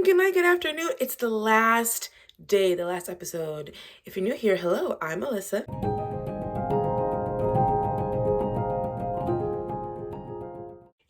morning, good night, good afternoon. It's the last day, the last episode. If you're new here, hello, I'm Melissa.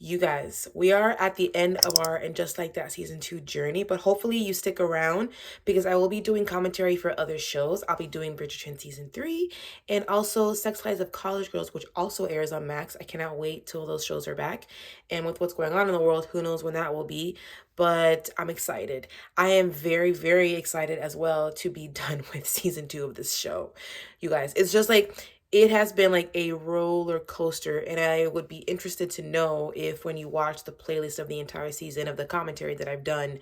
You guys, we are at the end of our And Just Like That season 2 journey, but hopefully you stick around because I will be doing commentary for other shows. I'll be doing Bridgerton season 3 and also Sex Lives of College Girls, which also airs on Max. I cannot wait till those shows are back. And with what's going on in the world, who knows when that will be, but I'm excited. I am very, very excited as well to be done with season 2 of this show. You guys, it's just like, it has been like a roller coaster, and I would be interested to know if when you watch the playlist of the entire season of the commentary that I've done,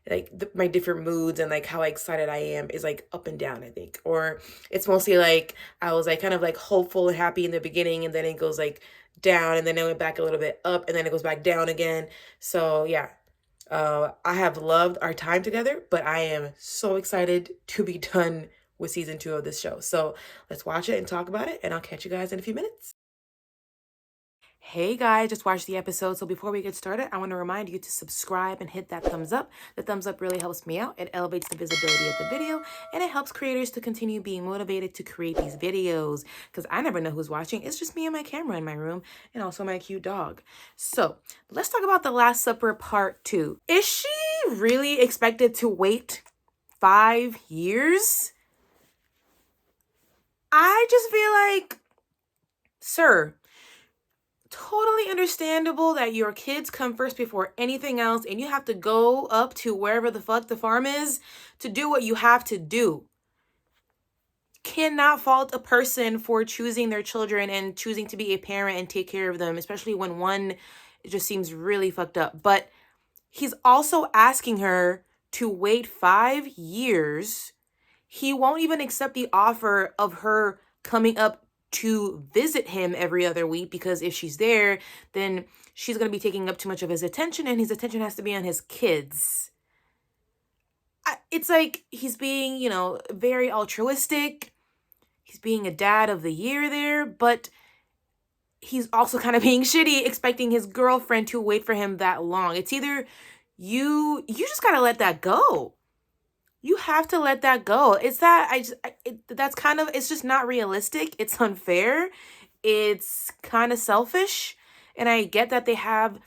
like my different moods and like how excited I am is like up and down, I think. Or it's mostly like I was like kind of like hopeful and happy in the beginning, and then it goes like down, and then it went back a little bit up, and then it goes back down again. So yeah, I have loved our time together, but I am so excited to be done with season 2 of this show. So let's watch it and talk about it, and I'll catch you guys in a few minutes. Hey guys, just watched the episode. So before we get started, I want to remind you to subscribe and hit that thumbs up. The thumbs up really helps me out. It elevates the visibility of the video, and it helps creators to continue being motivated to create these videos, because I never know who's watching. It's just me and my camera in my room, and also my cute dog. So let's talk about The Last Supper Part 2. Is she really expected to wait 5 years? I just feel like, sir, totally understandable that your kids come first before anything else, and you have to go up to wherever the fuck the farm is to do what you have to do. Cannot fault a person for choosing their children and choosing to be a parent and take care of them, especially when one just seems really fucked up. But he's also asking her to wait 5 years. He won't even accept the offer of her coming up to visit him every other week, because if she's there, then she's going to be taking up too much of his attention, and his attention has to be on his kids. It's like he's being, very altruistic. He's being a dad of the year there, but he's also kind of being shitty, expecting his girlfriend to wait for him that long. It's either you just got to let that go. You have to let that go. It's just not realistic. It's unfair. It's kind of selfish. And I get that they have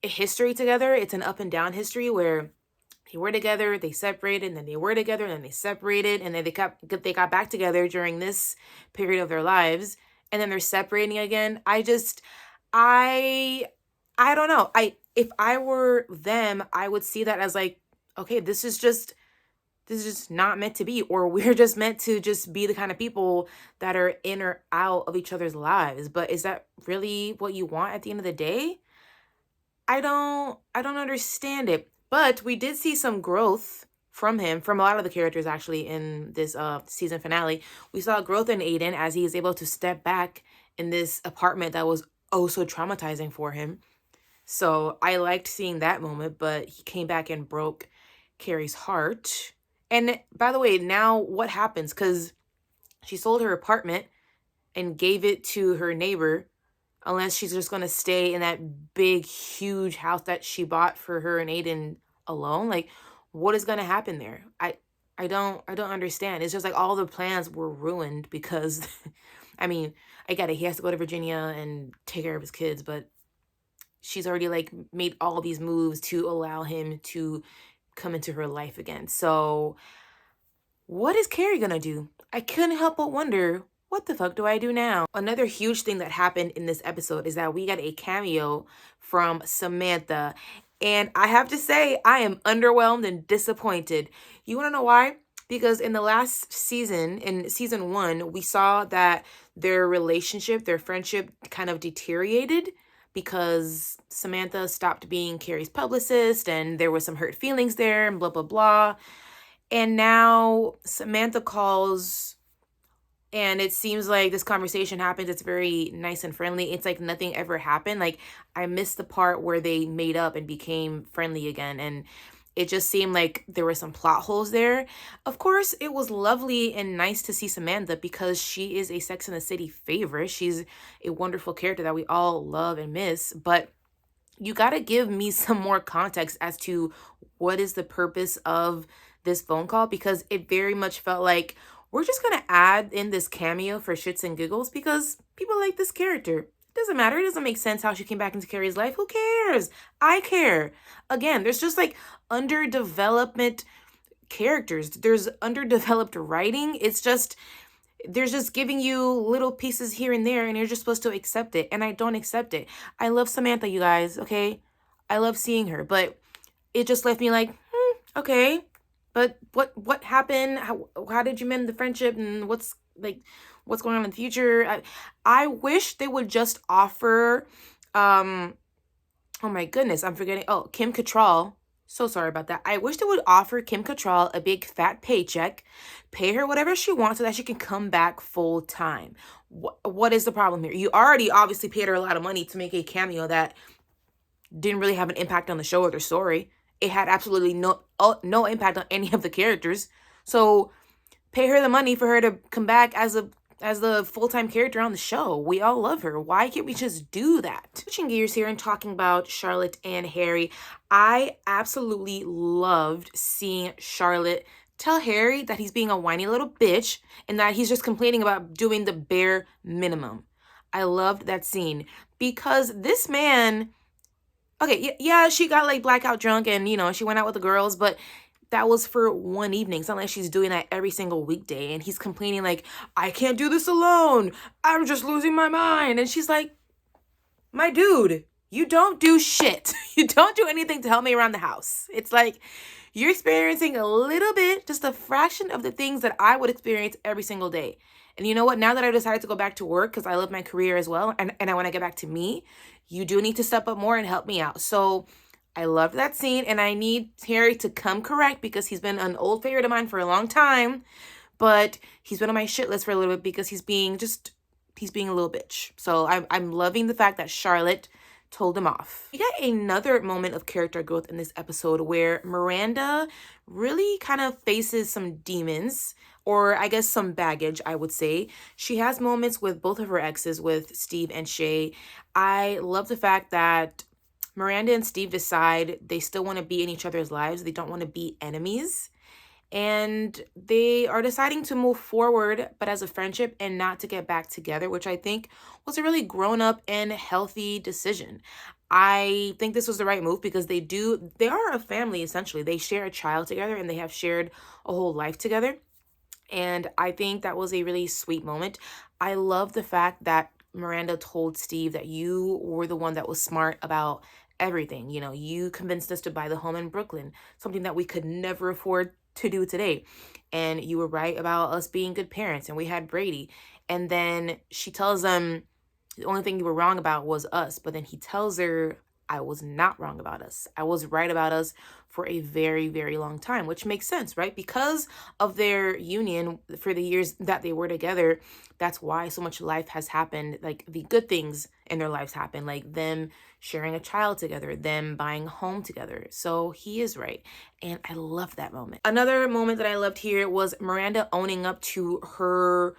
a history together. It's an up and down history where they were together, they separated, and then they were together, and then they separated, and then they got back together during this period of their lives, and then they're separating again. I don't know. If I were them, I would see that as like, okay, this is just not meant to be, or we're just meant to just be the kind of people that are in or out of each other's lives. But is that really what you want at the end of the day? I don't understand it. But we did see some growth from him, from a lot of the characters actually in this season finale. We saw growth in Aidan as he is able to step back in this apartment that was oh so traumatizing for him. So I liked seeing that moment, but he came back and broke Carrie's heart. And by the way, now what happens? Because she sold her apartment and gave it to her neighbor, unless she's just going to stay in that big, huge house that she bought for her and Aidan alone. Like, what is going to happen there? I don't understand. It's just like all the plans were ruined because, I mean, I get it. He has to go to Virginia and take care of his kids, but she's already like made all these moves to allow him to come into her life again. So what is Carrie gonna do? I couldn't help but wonder, what the fuck do I do now? Another huge thing that happened in this episode is that we got a cameo from Samantha. And I have to say, I am underwhelmed and disappointed. You wanna know why? Because in the last season, in season 1, we saw that their relationship, their friendship kind of deteriorated because Samantha stopped being Carrie's publicist, and there was some hurt feelings there, and blah, blah, blah. And now Samantha calls, and it seems like this conversation happens. It's very nice and friendly. It's like nothing ever happened. Like, I missed the part where they made up and became friendly again, and it just seemed like there were some plot holes there. Of course, it was lovely and nice to see Samantha because she is a Sex and the City favorite. She's a wonderful character that we all love and miss. But you got to give me some more context as to what is the purpose of this phone call, because it very much felt like we're just going to add in this cameo for shits and giggles because people like this character. It doesn't matter. It doesn't make sense how she came back into Carrie's life. Who cares? I care. Again, there's just like underdevelopment characters. There's underdeveloped writing. It's just, there's just giving you little pieces here and there, and you're just supposed to accept it. And I don't accept it. I love Samantha, you guys, okay? I love seeing her, but it just left me like, okay, but what happened? How did you mend the friendship, and what's going on in the future? I wish they would just offer, oh my goodness, I'm forgetting. Oh, Kim Cattrall. So sorry about that. I wish they would offer Kim Cattrall a big fat paycheck, pay her whatever she wants so that she can come back full time. What is the problem here? You already obviously paid her a lot of money to make a cameo that didn't really have an impact on the show or the story. It had absolutely no impact on any of the characters. So pay her the money for her to come back as the full-time character on the show. We all love her. Why can't we just do that? Switching gears here and talking about Charlotte and Harry, I absolutely loved seeing Charlotte tell Harry that he's being a whiny little bitch and that he's just complaining about doing the bare minimum. I loved that scene because this man, okay, yeah, she got like blackout drunk and, she went out with the girls, but that was for one evening. It's not like she's doing that every single weekday. And he's complaining like, I can't do this alone. I'm just losing my mind. And she's like, my dude, you don't do shit. You don't do anything to help me around the house. It's like you're experiencing a little bit, just a fraction of the things that I would experience every single day. And you know what? Now that I decided to go back to work because I love my career as well, and I want to get back to me, you do need to step up more and help me out. So I loved that scene, and I need Harry to come correct because he's been an old favorite of mine for a long time, but he's been on my shit list for a little bit because he's being a little bitch. So I'm loving the fact that Charlotte told him off. We got another moment of character growth in this episode where Miranda really kind of faces some demons, or I guess some baggage, I would say. She has moments with both of her exes, with Steve and Shay. I love the fact that Miranda and Steve decide they still want to be in each other's lives. They don't want to be enemies. And they are deciding to move forward, but as a friendship and not to get back together, which I think was a really grown-up and healthy decision. I think this was the right move because they are a family, essentially. They share a child together and they have shared a whole life together. And I think that was a really sweet moment. I love the fact that Miranda told Steve that you were the one that was smart about everything. You convinced us to buy the home in Brooklyn, something that we could never afford to do today. And you were right about us being good parents, and we had Brady. And then she tells them the only thing you were wrong about was us. But then he tells her, I was not wrong about us. I was right about us for a very, very long time, which makes sense, right? Because of their union for the years that they were together, that's why so much life has happened. Like the good things in their lives happen, like them sharing a child together, them buying a home together. So he is right. And I love that moment. Another moment that I loved here was Miranda owning up to her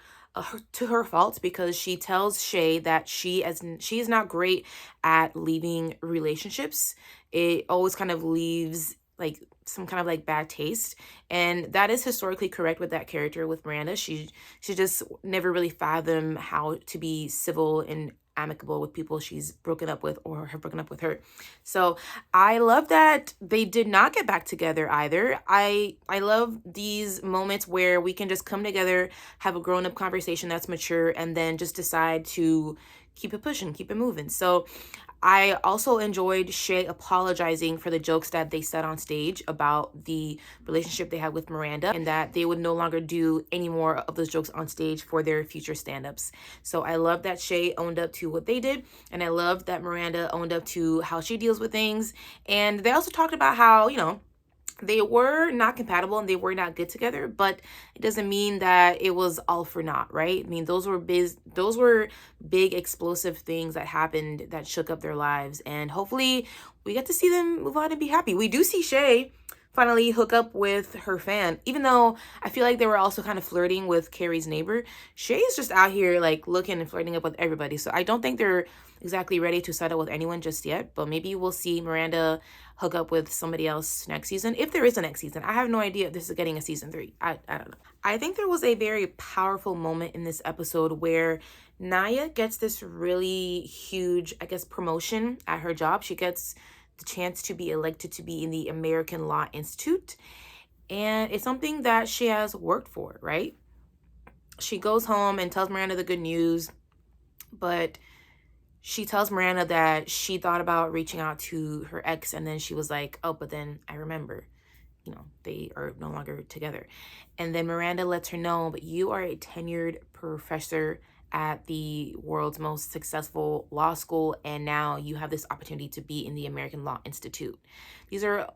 faults, because she tells Shay that she is not great at leaving relationships. It always kind of leaves like some kind of like bad taste, and that is historically correct with that character, with Miranda. She just never really fathomed how to be civil and amicable with people she's broken up with or have broken up with her. So I love that they did not get back together either. I love these moments where we can just come together, have a grown-up conversation that's mature, and then just decide to keep it pushing, keep it moving. So I also enjoyed Shay apologizing for the jokes that they said on stage about the relationship they had with Miranda, and that they would no longer do any more of those jokes on stage for their future stand-ups. So I love that Shay owned up to what they did, and I love that Miranda owned up to how she deals with things. And they also talked about how, they were not compatible and they were not good together, but it doesn't mean that it was all for naught, right? I mean, those were big explosive things that happened that shook up their lives, and hopefully we get to see them move on and be happy. We do see Shay finally hook up with her fan. Even though I feel like they were also kind of flirting with Carrie's neighbor, Shay's just out here like looking and flirting up with everybody. So I don't think they're exactly ready to settle with anyone just yet. But maybe we'll see Miranda hook up with somebody else next season, if there is a next season. I have no idea if this is getting a season 3. I don't know. I think there was a very powerful moment in this episode where Naya gets this really huge, I guess, promotion at her job. She gets the chance to be elected to be in the American Law Institute. And it's something that she has worked for, right? She goes home and tells Miranda the good news, but she tells Miranda that she thought about reaching out to her ex, and then she was like, oh, but then I remember, they are no longer together. And then Miranda lets her know, but you are a tenured professor at the world's most successful law school, and now you have this opportunity to be in the American Law Institute. These are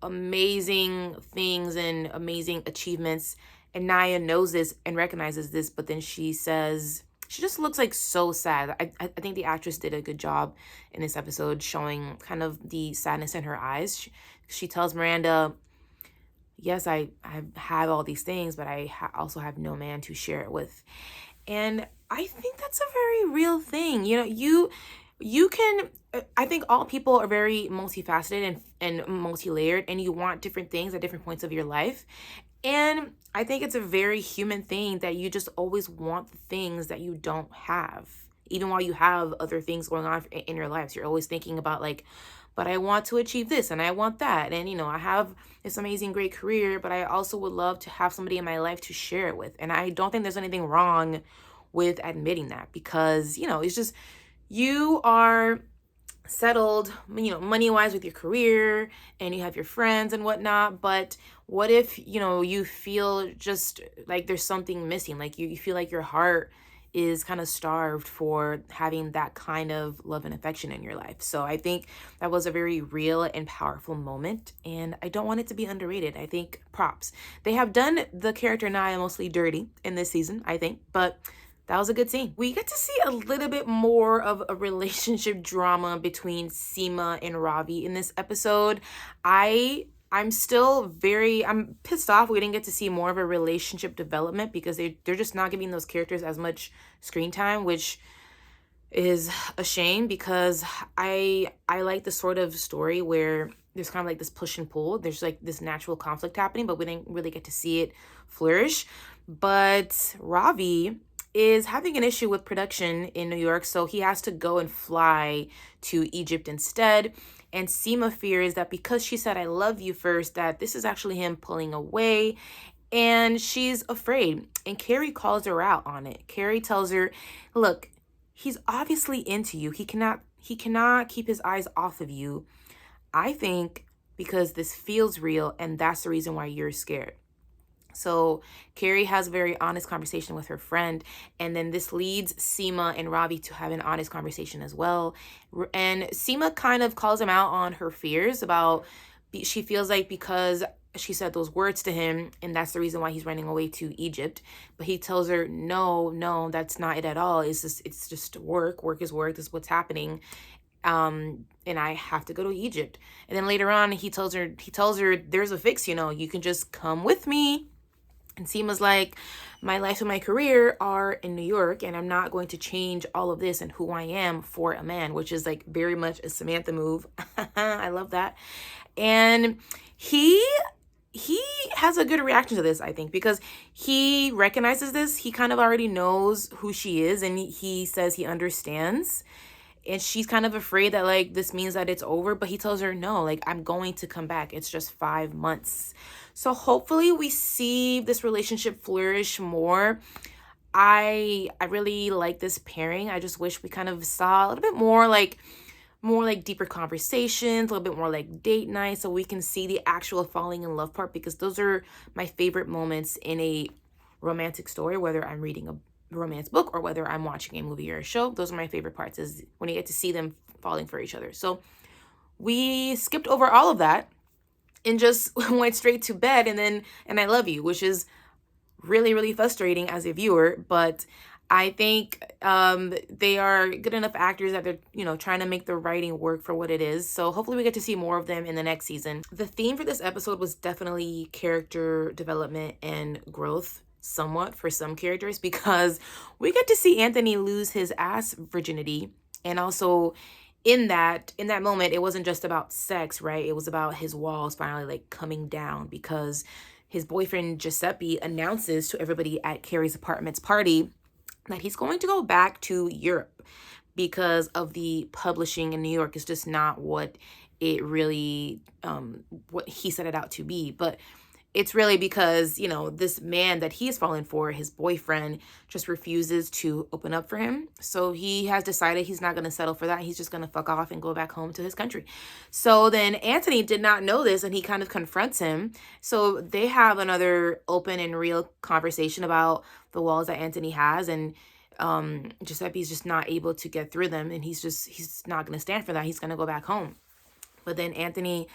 amazing things and amazing achievements, and Naya knows this and recognizes this, but then she says, she just looks like so sad. I think the actress did a good job in this episode showing kind of the sadness in her eyes. She tells Miranda, yes, I have all these things, but I also have no man to share it with. And I think that's a very real thing. You can, I think all people are very multifaceted and multi-layered, and you want different things at different points of your life. And I think it's a very human thing that you just always want the things that you don't have. Even while you have other things going on in your lives, you're always thinking about like, but I want to achieve this and I want that. And, I have this amazing, great career, but I also would love to have somebody in my life to share it with. And I don't think there's anything wrong with admitting that, because, it's just, you are settled, money-wise with your career, and you have your friends and whatnot. But what if, you feel just like there's something missing? Like you feel like your heart is kind of starved for having that kind of love and affection in your life. So I think that was a very real and powerful moment, and I don't want it to be underrated. I think props. They have done the character Naya mostly dirty in this season, I think, but that was a good scene. We get to see a little bit more of a relationship drama between Seema and Ravi in this episode. I'm pissed off we didn't get to see more of a relationship development, because they're just not giving those characters as much screen time, which is a shame, because I like the sort of story where there's kind of like this push and pull. There's like this natural conflict happening, but we didn't really get to see it flourish. But Ravi is having an issue with production in New York, so he has to go and fly to Egypt instead. And Seema fears that because she said I love you first, that this is actually him pulling away, and she's afraid. And Carrie calls her out on it. Carrie tells her, look, he's obviously into you. He cannot keep his eyes off of you. I think because this feels real, and that's the reason why you're scared. So Carrie has a very honest conversation with her friend, and then this leads Seema and Ravi to have an honest conversation as well. And Seema kind of calls him out on her fears about, she feels like because she said those words to him, and that's the reason why he's running away to Egypt. But he tells her, no, that's not it at all. It's just work. Work is work. This is what's happening. And I have to go to Egypt. And then later on, he tells her there's a fix, you can just come with me. And Seema's like, my life and my career are in New York, and I'm not going to change all of this and who I am for a man, which is like very much a Samantha move. I love that. And he has a good reaction to this, I think, because he recognizes this. He kind of already knows who she is, and he says he understands. And she's kind of afraid that like this means that it's over, but he tells her, no, like I'm going to come back. It's just 5 months. So hopefully we see this relationship flourish more. I really like this pairing. I just wish we kind of saw a little bit more like deeper conversations, a little bit more like date night, so we can see the actual falling in love part, because those are my favorite moments in a romantic story, whether I'm reading a romance book or whether I'm watching a movie or a show. Those are my favorite parts, is when you get to see them falling for each other. So we skipped over all of that and just went straight to bed, and I love you, which is really, really frustrating as a viewer. But I think they are good enough actors that they're, trying to make the writing work for what it is. So hopefully we get to see more of them in the next season. The theme for this episode was definitely character development and growth somewhat for some characters, because we get to see Anthony lose his ass virginity. And also in that moment, it wasn't just about sex, right? It was about his walls finally like coming down, because his boyfriend Giuseppe announces to everybody at Carrie's apartment's party that he's going to go back to Europe because of the publishing in New York is just not what it really what he set it out to be. But it's really because, this man that he's fallen for, his boyfriend, just refuses to open up for him. So he has decided he's not going to settle for that. He's just going to fuck off and go back home to his country. So then Anthony did not know this, and he kind of confronts him. So they have another open and real conversation about the walls that Anthony has, and Giuseppe's just not able to get through them, and he's not going to stand for that. He's going to go back home. But then Anthony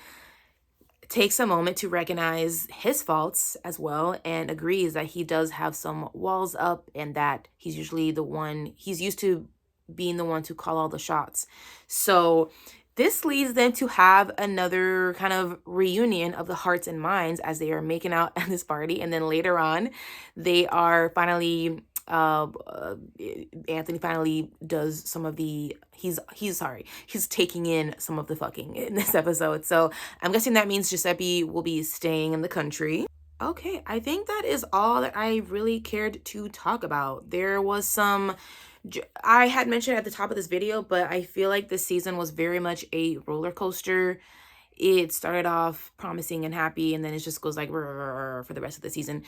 takes a moment to recognize his faults as well, and agrees that he does have some walls up, and that he's used to being the one to call all the shots. So this leads them to have another kind of reunion of the hearts and minds as they are making out at this party. And then later on, they are finally Anthony finally does some of the he's taking in some of the fucking in this episode. So I'm guessing that means Giuseppe will be staying in the country. Okay, I think that is all that I really cared to talk about. There was some I had mentioned at the top of this video, but I feel like this season was very much a roller coaster. It started off promising and happy, and then it just goes like for the rest of the season.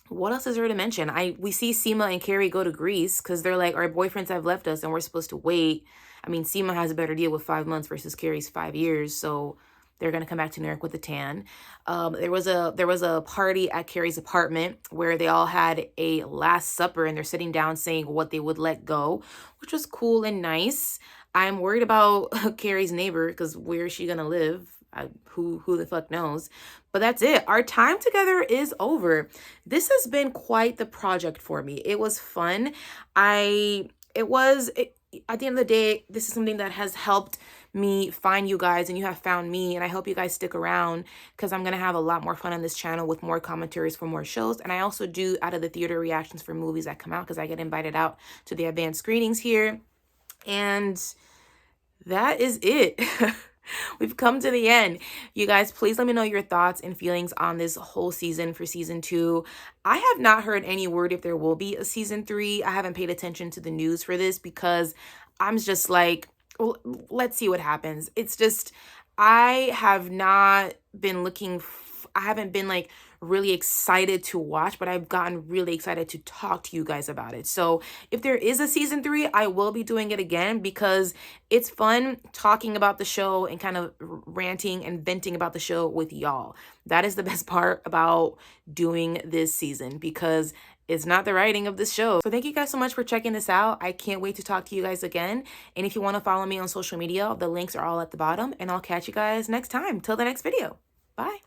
What else is there to mention? We see Seema and Carrie go to Greece because they're like, our boyfriends have left us and we're supposed to wait. I mean, Seema has a better deal with 5 months versus Carrie's 5 years, so they're gonna come back to New York with a tan. There was a party at Carrie's apartment where they all had a last supper, and they're sitting down saying what they would let go, which was cool and nice. I'm worried about Carrie's neighbor, because where is she gonna live? Who the fuck knows? But that's it. Our time together is over. This has been quite the project for me. It was fun. At the end of the day, this is something that has helped me find you guys, and you have found me, and I hope you guys stick around, because I'm gonna have a lot more fun on this channel with more commentaries for more shows. And I also do out of the theater reactions for movies that come out, because I get invited out to the advanced screenings here. And that is it. We've come to the end. You guys, please let me know your thoughts and feelings on this whole season for season 2. I have not heard any word if there will be a season 3. I haven't paid attention to the news for this, because I'm just like, well, let's see what happens. It's just, I have not been I haven't been like really excited to watch, but I've gotten really excited to talk to you guys about it. So if there is a season 3, I will be doing it again, because it's fun talking about the show and kind of ranting and venting about the show with y'all. That is the best part about doing this season, because it's not the writing of this show. So thank you guys so much for checking this out. I can't wait to talk to you guys again. And if you want to follow me on social media, the links are all at the bottom, and I'll catch you guys next time. Till the next video. Bye.